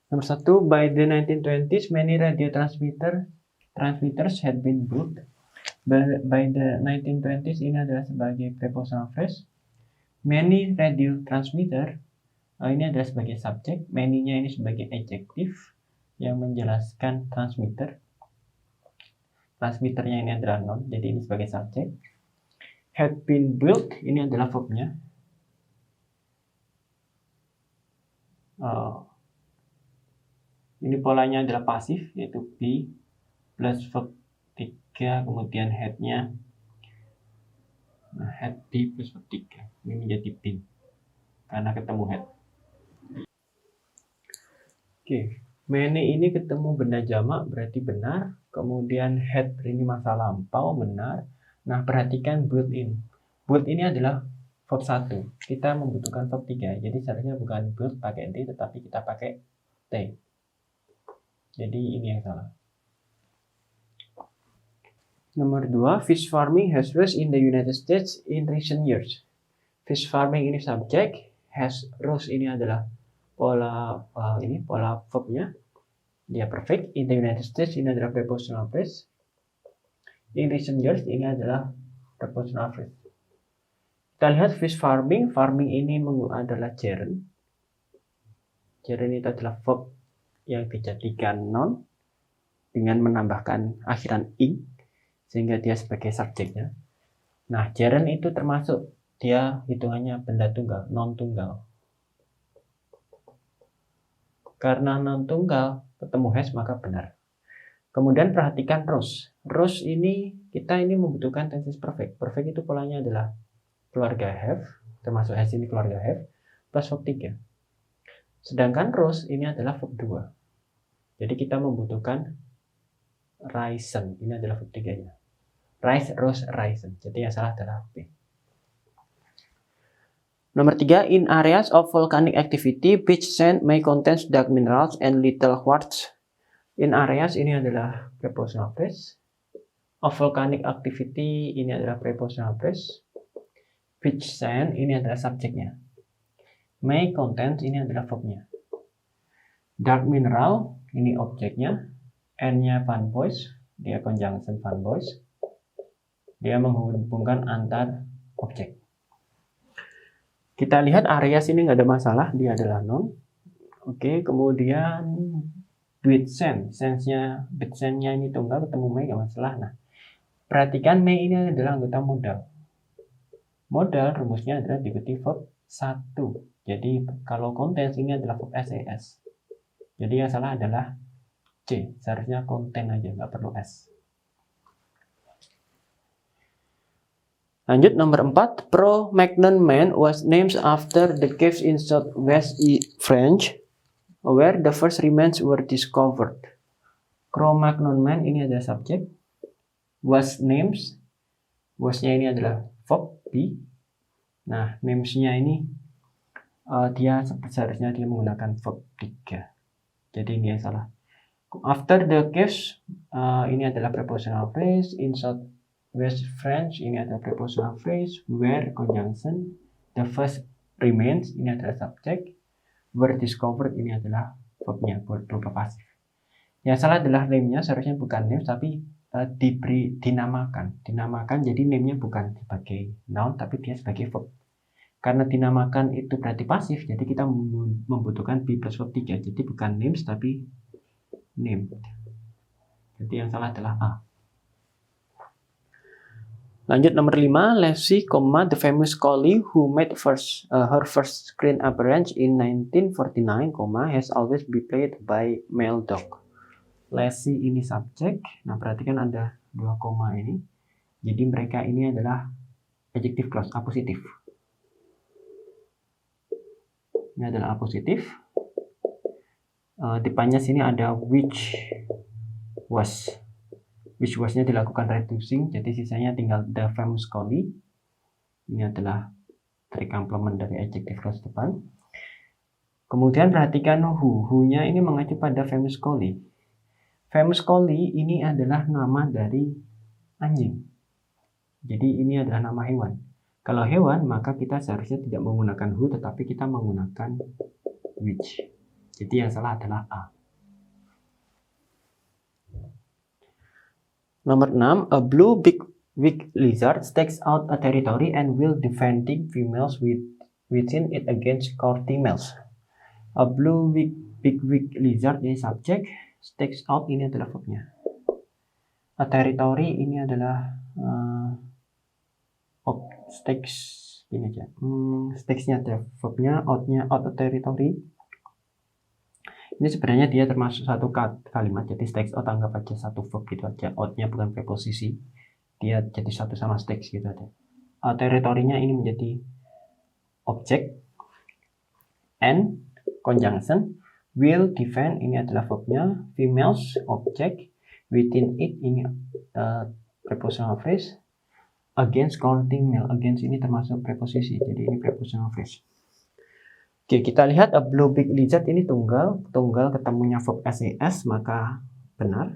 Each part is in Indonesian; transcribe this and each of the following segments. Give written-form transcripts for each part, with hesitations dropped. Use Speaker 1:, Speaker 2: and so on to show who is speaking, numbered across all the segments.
Speaker 1: Nomor 1, by the 1920s, many radio transmitters had been built. By the 1920s ini adalah sebagai prepositional phrase. Many radio transmitter ini adalah sebagai subjek, many-nya ini sebagai adjective yang menjelaskan transmitter. Transmitternya ini adalah noun, jadi ini sebagai subjek. Had been built ini adalah verbnya. Ini polanya adalah pasif, yaitu be plus verb 3, kemudian had-nya. Nah, had be plus verb 3. Ini menjadi been, karena ketemu had. Oke, many ini ketemu benda jamak, berarti benar. Kemudian had ini masa lampau, benar. Nah, perhatikan built in. Built ini adalah verb 1. Kita membutuhkan verb 3. Jadi seharusnya bukan built pakai D, tetapi kita pakai T. Jadi ini yang salah. Nomor 2, fish farming has rose in the United States in recent years. Fish farming ini subjek, has rose ini adalah pola verbnya. Dia perfect. In the United States ini adalah prepositional phrase. In recent years ini adalah prepositional phrase. Kita lihat fish farming. Farming ini adalah gerund. Gerund itu adalah verb yang dijadikan noun dengan menambahkan akhiran ing sehingga dia sebagai subjeknya. Nah, gerund itu termasuk dia hitungannya benda tunggal, non tunggal. Karena non tunggal ketemu has maka benar. Kemudian perhatikan rose. Rose ini kita ini membutuhkan tenses perfect. Perfect itu polanya adalah keluarga have, termasuk has ini keluarga have plus verb 3. Sedangkan rose ini adalah verb 2. Jadi kita membutuhkan risen. Ini adalah verb 3-nya. Rise, rose, risen. Jadi yang salah adalah B. Nomor 3, in areas of volcanic activity, beach sand may contain dark minerals and little quartz. In areas ini adalah prepositional phrase. Of volcanic activity ini adalah prepositional phrase. Beach sand ini adalah subjeknya. May contain ini adalah verbnya. Dark mineral ini objeknya. N-nya Van Boys, dia conjunction Van Boys. Dia menghubungkan antar objek. Kita lihat area sini nggak ada masalah, dia adalah noun. Oke, kemudian beach sand, beach sand-nya ini tunggal ketemu may nggak masalah. Nah, perhatikan may ini adalah anggota modal. Modal rumusnya adalah diikuti verb 1. Jadi kalau contains ini adalah verb SES. Jadi yang salah adalah C, seharusnya contain aja, nggak perlu S. Lanjut nomor 4, Cro-Magnon Man was named after the caves in southwest France where the first remains were discovered. Cro-Magnon Man ini adalah subjek. Was names, was-nya ini adalah verb be. Nah, names-nya ini dia seharusnya dia menggunakan verb 3. Jadi ini yang salah. After the caves ini adalah prepositional phrase. In southwest France ini adalah prepositional phrase. Where conjunction. The first remains ini adalah subjek. Were discovered ini adalah verbnya, berupa pasif. Yang salah adalah name-nya, seharusnya bukan name tapi diberi dinamakan. Dinamakan jadi name-nya bukan sebagai noun tapi dia sebagai verb. Karena dinamakan itu berarti pasif, jadi kita membutuhkan be plus verb 3. Jadi bukan names tapi named. Jadi yang salah adalah A. Lanjut nomor 5, Leslie, the famous collie who made her first screen appearance in 1949, has always been played by male dog. Leslie ini subjek. Nah, perhatikan ada 2 koma ini. Jadi mereka ini adalah adjective clause, apositif. Ini adalah apositif. Depannya sini ada which was. Which was-nya dilakukan reducing, jadi sisanya tinggal the famous collie. Ini adalah dari komplement dari adjective clause depan. Kemudian perhatikan who-nya ini mengacu pada famous collie. Famous collie ini adalah nama dari anjing. Jadi ini adalah nama hewan. Kalau hewan, maka kita seharusnya tidak menggunakan who, tetapi kita menggunakan which. Jadi yang salah adalah A. Nomor 6, a blue big lizard stakes out a territory and will defending females within it against courting males. A blue big lizard ini subjek, stakes out ini adalah verbnya. A territory ini adalah stakes ini aja. Stakesnya ada verbnya, out a territory. Ini sebenarnya dia termasuk satu kalimat, jadi stakes out anggap aja satu verb gitu aja. Out-nya bukan preposisi, dia jadi satu sama stakes gitu aja. Teritorinya ini menjadi objek. And conjunction, will defend ini adalah verbnya. Females objek. Within it ini prepositional phrase. Against courting male, against ini termasuk preposisi, jadi ini prepositional phrase. Oke, kita lihat a blue big lizard ini tunggal ketemunya verb SES, maka benar.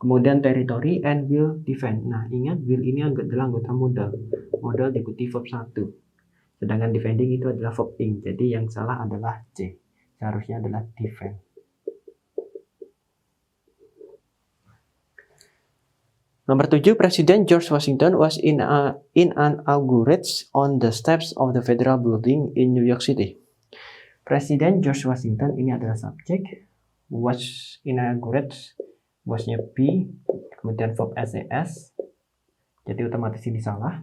Speaker 1: Kemudian territory and will defend. Nah, ingat will ini adalah anggota modal. Modal diikuti verb 1. Sedangkan defending itu adalah verb ing. Jadi yang salah adalah C. Seharusnya adalah defend. Nomor 7, Presiden George Washington was inaugurated on the steps of the Federal Building in New York City. Presiden George Washington ini adalah subjek, was inaugurated, wasnya B, kemudian verb SES, jadi otomatis ini salah.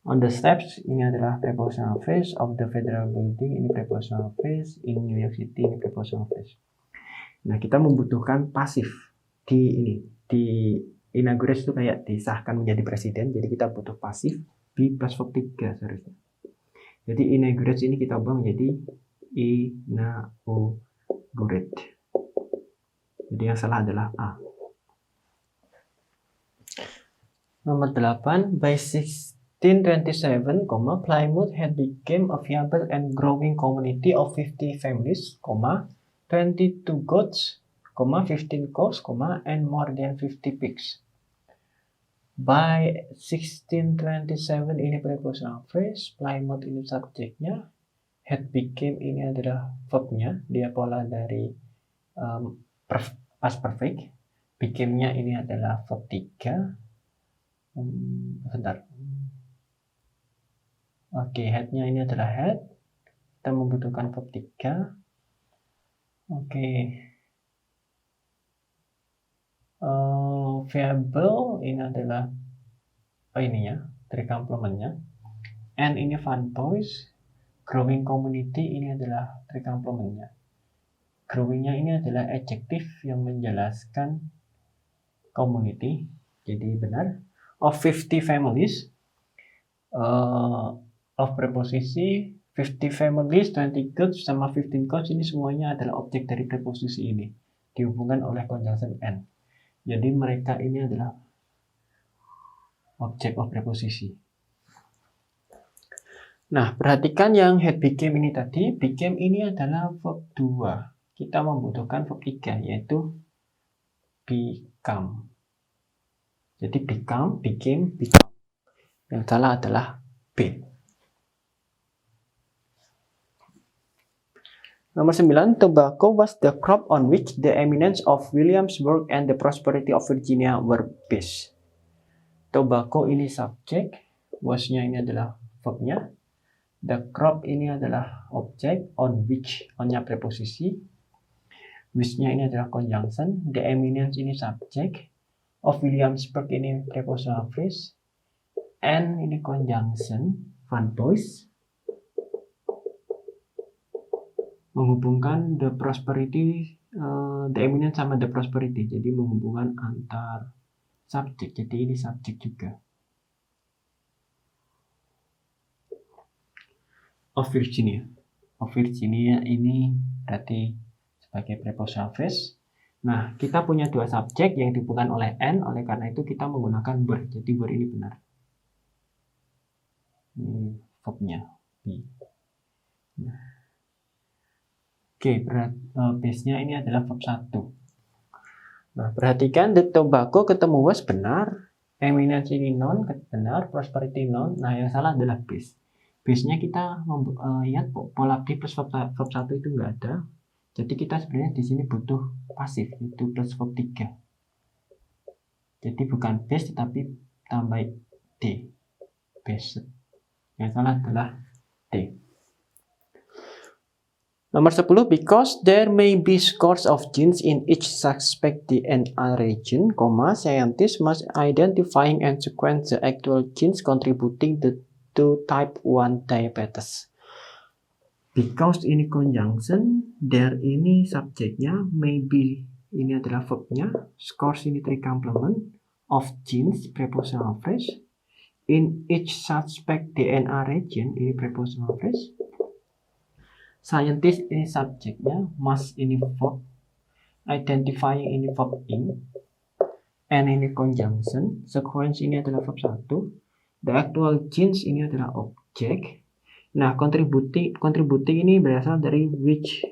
Speaker 1: On the steps ini adalah prepositional phrase of the Federal Building, ini prepositional phrase, in New York City ini prepositional phrase. Nah, kita membutuhkan pasif di inaugurate itu kayak disahkan menjadi presiden, jadi kita butuh pasif B plus verb 3 seharusnya. Jadi inaugurate ini kita ubah menjadi inaugurate. Jadi yang salah adalah A. Nomor 8, by 1627, Plymouth had become a viable and growing community of 50 families, 22 goats, 15 cows, and more than 50 pigs. By 1627 ini prepositional phrase, Plymouth ini subjeknya, had became ini adalah verbnya, dia pola dari past perfect. Became-nya ini adalah verb 3. Bentar. Oke, had-nya ini adalah had. Kita membutuhkan verb 3. Oke. Viable ini adalah ininya, dari komplementnya. And ini fun boys. Growing community ini adalah komplementnya. Growing-nya ini adalah adjektif yang menjelaskan community. Jadi benar. Of 50 families. Of preposisi 50 families, 20 goats, sama 15 goats ini semuanya adalah objek dari preposisi ini. Dihubungkan oleh conjunction and. Jadi mereka ini adalah objek of preposisi. Nah, perhatikan yang had became ini tadi. Became ini adalah verb 2. Kita membutuhkan verb 3, yaitu become. Jadi become, became, become. Yang salah adalah B. Nomor 9, tobacco was the crop on which the eminence of Williamsburg and the prosperity of Virginia were based. Tobacco ini subjek, was-nya ini adalah verbnya. The crop ini adalah objek, on which, on-nya preposisi. Which-nya ini adalah conjunction. The eminence ini subjek. Of Williamsburg ini prepositional phrase. And ini conjunction, fun boys. Menghubungkan the prosperity, the eminence sama the prosperity. Jadi menghubungkan antar subjek. Jadi ini subjek juga. Of Virginia. Of Virginia ini berarti sebagai prepositional phrase. Nah, kita punya dua subjek yang dihubungkan oleh N, oleh karena itu kita menggunakan were. Jadi were ini benar. Ini verbnya. Nah. Oke, base-nya ini adalah verb 1. Nah, perhatikan the tobacco ketemu was benar. Eminence ini noun, benar. Prosperity noun. Nah, yang salah adalah base. Base-nya kita lihat pola be plus verb 1 itu nggak ada. Jadi kita sebenarnya di sini butuh pasif, itu plus verb 3. Jadi bukan base tetapi tambah D. Base. Yang salah adalah D. Nomor 10, because there may be scores of genes in each suspect DNA region, scientists must identify and sequence the actual genes contributing to type 1 diabetes. Because ini conjunction, there ini subjeknya, maybe ini adalah verbnya, scores ini three complement of genes, prepositional phrase, in each suspect DNA region, ini prepositional phrase. Scientist ini subjeknya, must ini verb, identifying ini verb in, and ini conjunction, sequence ini adalah verb 1, the actual genes ini adalah objek. Nah, contributing ini berasal dari which